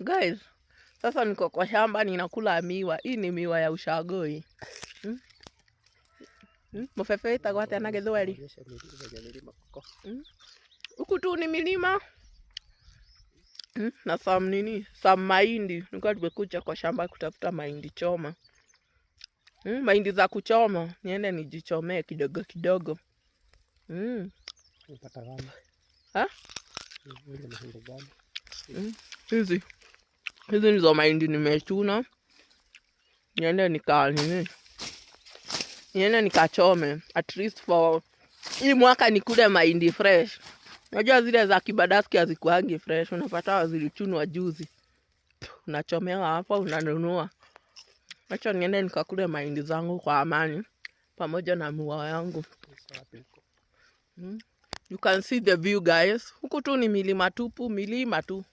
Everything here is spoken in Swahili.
Guys, sasa niko kwa shamba ninakula miwa. Hii ni miwa ya ushago hii. Mufefe itagwo atia na Githweri? Huku tu ni milima. Na some mahindi. Nilikuwa tumekuja kwa shamba kutafuta mahindi choma. Mahindi za kuchoma. Niende nijichomee kidogo kidogo. Unapata gani? Ha? Ile mahindi gani? Hizi ndizo mahindi nimechuna. Niende nikachome. At least for hii mwaka nikule mahindi fresh. Unajua zile za Kibadaski hazikuangi fresh. Unapata zilichunwa juzi. Unachomewa hapa, unanunua. Acha niende nikakule mahindi zangu kwa amani pamoja na miwa yangu. You can see the view, guys. Huku tu ni milima tupu, milima tu.